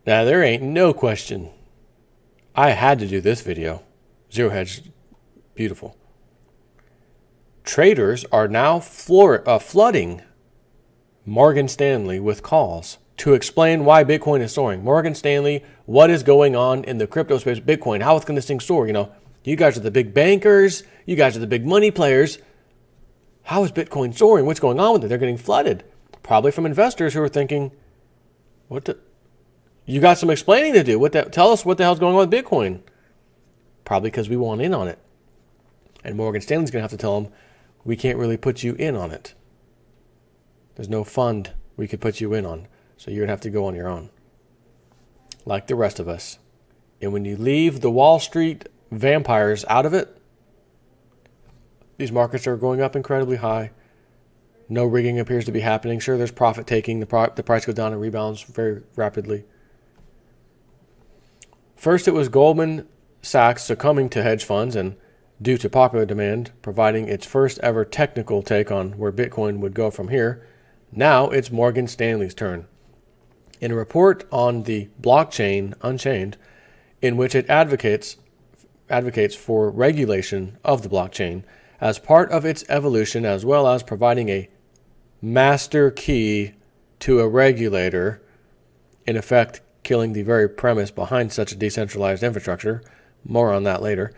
Now, there ain't no question. I had to do this video. Zero Hedge, beautiful. Traders are now flooding Morgan Stanley with calls to explain why Bitcoin is soaring. Morgan Stanley, what is going on in the crypto space? Bitcoin, how can this thing soar? You know, you guys are the big bankers. You guys are the big money players. How is Bitcoin soaring? What's going on with it? They're getting flooded. Probably from investors who are thinking, you got some explaining to do. Tell us what the hell's going on with Bitcoin. Probably because we want in on it. And Morgan Stanley's going to have to tell them, we can't really put you in on it. There's no fund we could put you in on. So you're going to have to go on your own. Like the rest of us. And when you leave the Wall Street vampires out of it, these markets are going up incredibly high. No rigging appears to be happening. Sure, there's profit taking. The price goes down and rebounds very rapidly. First, it was Goldman Sachs succumbing to hedge funds and, due to popular demand, providing its first ever technical take on where Bitcoin would go from here. Now it's Morgan Stanley's turn. In a report on the blockchain Unchained, in which it advocates for regulation of the blockchain as part of its evolution, as well as providing a master key to a regulator, in effect killing the very premise behind such a decentralized infrastructure. More on that later.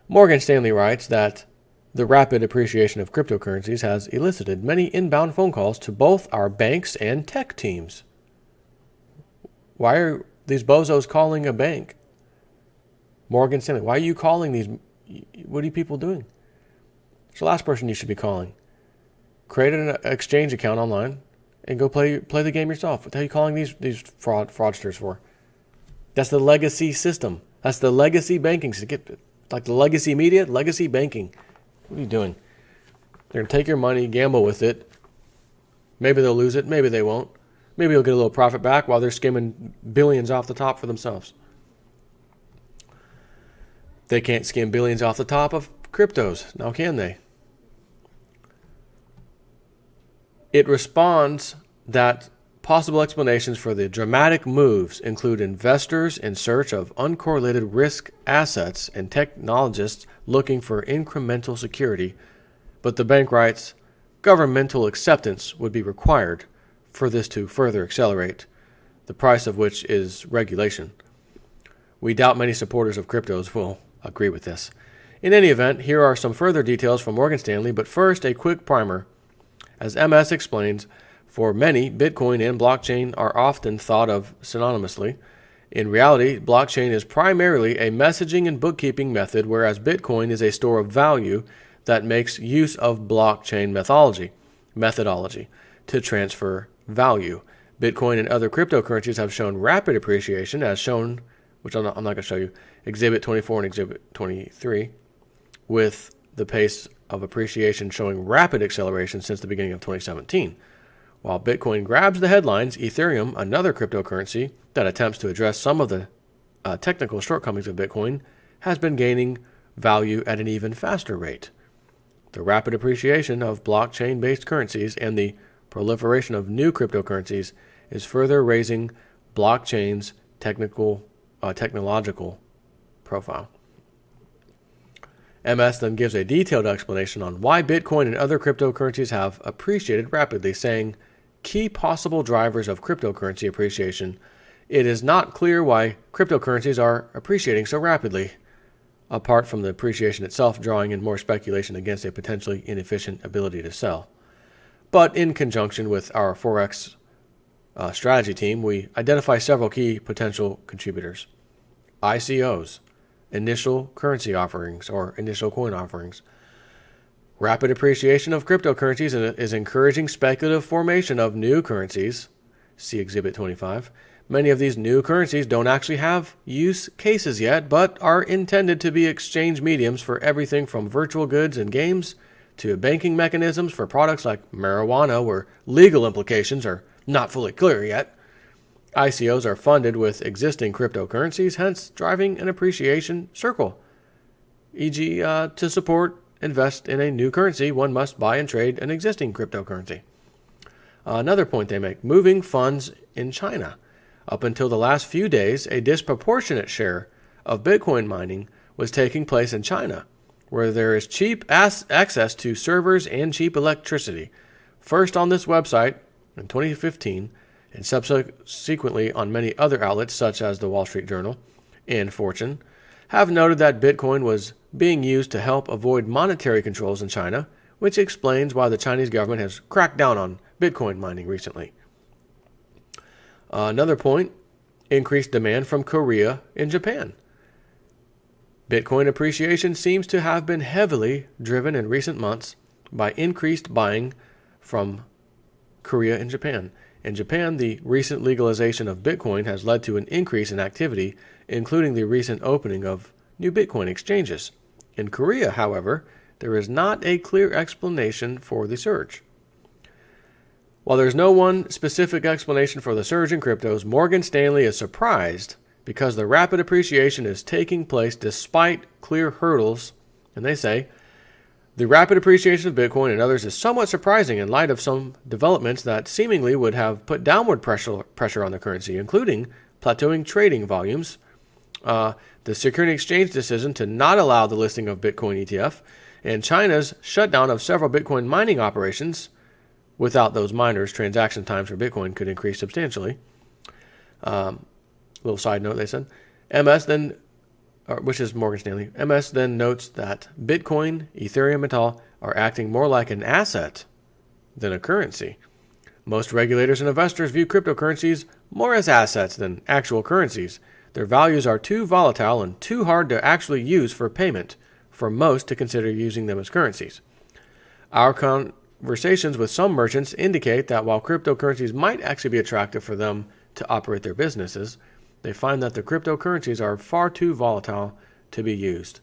Morgan Stanley writes that the rapid appreciation of cryptocurrencies has elicited many inbound phone calls to both our banks and tech teams. Why are these bozos calling a bank? Morgan Stanley, why are you calling these? What are you people doing? It's the last person you should be calling. Create an exchange account online and go play the game yourself. What the hell are you calling these fraudsters for? That's the legacy system. That's the legacy banking system. Like the legacy media, legacy banking. What are you doing? They're going to take your money, gamble with it. Maybe they'll lose it. Maybe they won't. Maybe you'll get a little profit back while they're skimming billions off the top for themselves. They can't skim billions off the top of cryptos. Now can they? It responds that possible explanations for the dramatic moves include investors in search of uncorrelated risk assets and technologists looking for incremental security, but the bank writes governmental acceptance would be required for this to further accelerate, the price of which is regulation. We doubt many supporters of cryptos will agree with this. In any event, here are some further details from Morgan Stanley, but first a quick primer. As MS explains, for many, Bitcoin and blockchain are often thought of synonymously. In reality, blockchain is primarily a messaging and bookkeeping method, whereas Bitcoin is a store of value that makes use of blockchain methodology to transfer value. Bitcoin and other cryptocurrencies have shown rapid appreciation, as shown, which I'm not going to show you, Exhibit 24 and Exhibit 23, with the pace of appreciation showing rapid acceleration since the beginning of 2017. While Bitcoin grabs the headlines, Ethereum, another cryptocurrency that attempts to address some of the technical shortcomings of Bitcoin, has been gaining value at an even faster rate. The rapid appreciation of blockchain-based currencies and the proliferation of new cryptocurrencies is further raising blockchain's technological profile. MS then gives a detailed explanation on why Bitcoin and other cryptocurrencies have appreciated rapidly, saying, key possible drivers of cryptocurrency appreciation. It is not clear why cryptocurrencies are appreciating so rapidly, apart from the appreciation itself drawing in more speculation against a potentially inefficient ability to sell. But in conjunction with our Forex strategy team, we identify several key potential contributors. ICOs, initial currency offerings or initial coin offerings. Rapid appreciation of cryptocurrencies is encouraging speculative formation of new currencies. See Exhibit 25. Many of these new currencies don't actually have use cases yet, but are intended to be exchange mediums for everything from virtual goods and games to banking mechanisms for products like marijuana, where legal implications are not fully clear yet. ICOs are funded with existing cryptocurrencies, hence driving an appreciation circle. E.g., to invest in a new currency, one must buy and trade an existing cryptocurrency. Another point they make, moving funds in China. Up until the last few days, a disproportionate share of Bitcoin mining was taking place in China, where there is cheap access to servers and cheap electricity. First on this website in 2015, and subsequently on many other outlets such as the Wall Street Journal and Fortune, have noted that Bitcoin was being used to help avoid monetary controls in China, which explains why the Chinese government has cracked down on Bitcoin mining recently. Another point, increased demand from Korea and Japan. Bitcoin appreciation seems to have been heavily driven in recent months by increased buying from Korea and Japan. In Japan, the recent legalization of Bitcoin has led to an increase in activity, including the recent opening of new Bitcoin exchanges. In Korea, however, there is not a clear explanation for the surge. While there's no one specific explanation for the surge in cryptos, Morgan Stanley is surprised because the rapid appreciation is taking place despite clear hurdles, and they say, the rapid appreciation of Bitcoin and others is somewhat surprising in light of some developments that seemingly would have put downward pressure on the currency, including plateauing trading volumes, the Security Exchange decision to not allow the listing of Bitcoin ETF, and China's shutdown of several Bitcoin mining operations. Without those miners, transaction times for Bitcoin could increase substantially. Little side note, they said. Which is Morgan Stanley. MS then notes that Bitcoin, Ethereum, and all are acting more like an asset than a currency. Most regulators and investors view cryptocurrencies more as assets than actual currencies. Their values are too volatile and too hard to actually use for payment for most to consider using them as currencies. Our conversations with some merchants indicate that while cryptocurrencies might actually be attractive for them to operate their businesses, they find that the cryptocurrencies are far too volatile to be used.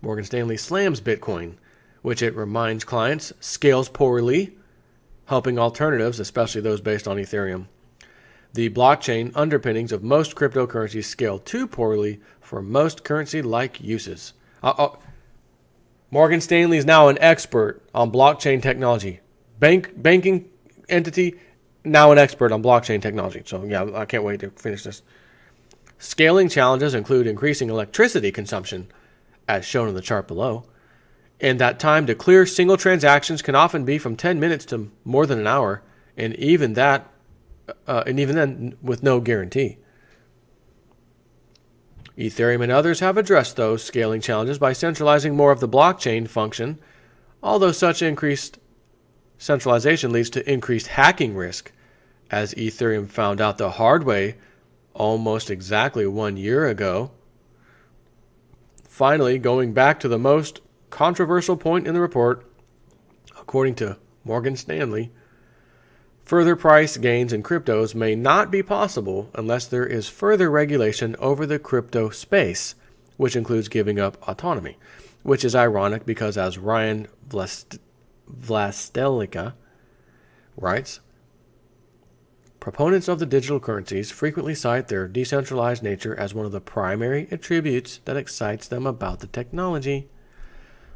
Morgan Stanley slams Bitcoin, which it reminds clients scales poorly, helping alternatives, especially those based on Ethereum. The blockchain underpinnings of most cryptocurrencies scale too poorly for most currency-like uses. Morgan Stanley is now an expert on blockchain technology. Banking entity, now an expert on blockchain technology. So yeah, I can't wait to finish this. Scaling challenges include increasing electricity consumption, as shown in the chart below, and that time to clear single transactions can often be from 10 minutes to more than an hour, and even then with no guarantee. Ethereum and others have addressed those scaling challenges by centralizing more of the blockchain function, although such increased centralization leads to increased hacking risk, as Ethereum found out the hard way almost exactly 1 year ago. Finally, going back to the most controversial point in the report, according to Morgan Stanley, further price gains in cryptos may not be possible unless there is further regulation over the crypto space, which includes giving up autonomy, which is ironic because, as Ryan Vlastelica writes, proponents of the digital currencies frequently cite their decentralized nature as one of the primary attributes that excites them about the technology.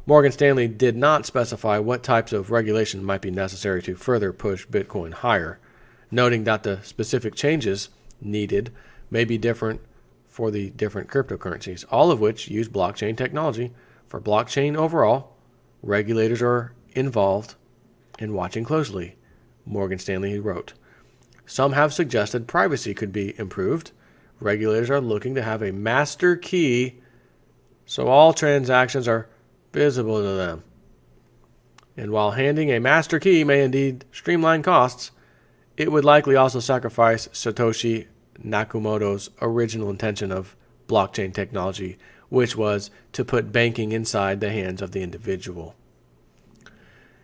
Morgan Stanley did not specify what types of regulation might be necessary to further push Bitcoin higher, noting that the specific changes needed may be different for the different cryptocurrencies, all of which use blockchain technology. For blockchain overall, regulators are involved in watching closely, Morgan Stanley wrote. Some have suggested privacy could be improved. Regulators are looking to have a master key so all transactions are visible to them. And while handing a master key may indeed streamline costs, it would likely also sacrifice Satoshi Nakamoto's original intention of blockchain technology, which was to put banking inside the hands of the individual.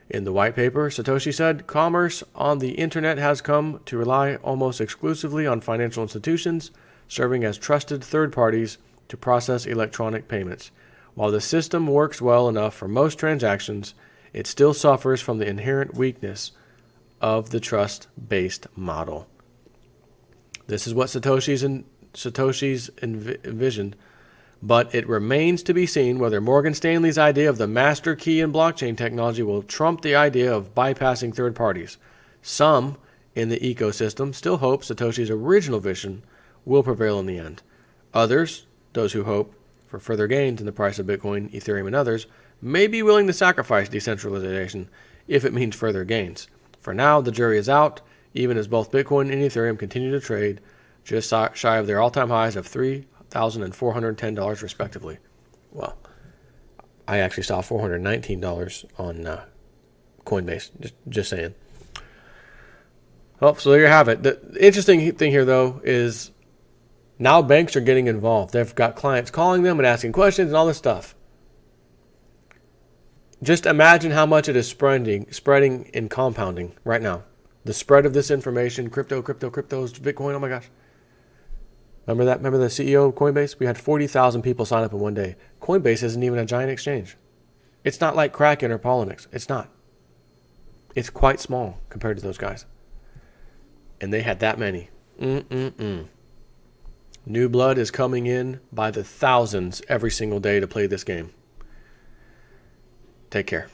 In the white paper, Satoshi said, commerce on the internet has come to rely almost exclusively on financial institutions, serving as trusted third parties to process electronic payments. While the system works well enough for most transactions, it still suffers from the inherent weakness of the trust-based model. This is what Satoshi's envisioned, but it remains to be seen whether Morgan Stanley's idea of the master key in blockchain technology will trump the idea of bypassing third parties. Some in the ecosystem still hope Satoshi's original vision will prevail in the end. Others, those who hope for further gains in the price of Bitcoin, Ethereum, and others, may be willing to sacrifice decentralization if it means further gains. For now, the jury is out, even as both Bitcoin and Ethereum continue to trade just shy of their all-time highs of $3,410 respectively. Well, I actually saw $419 on Coinbase, just saying. Well, so there you have it. The interesting thing here, though, is now banks are getting involved. They've got clients calling them and asking questions and all this stuff. Just imagine how much it is spreading and compounding right now. The spread of this information, cryptos, Bitcoin, oh my gosh. Remember that? Remember the CEO of Coinbase? We had 40,000 people sign up in one day. Coinbase isn't even a giant exchange. It's not like Kraken or Poloniex. It's not. It's quite small compared to those guys. And they had that many. New blood is coming in by the thousands every single day to play this game. Take care.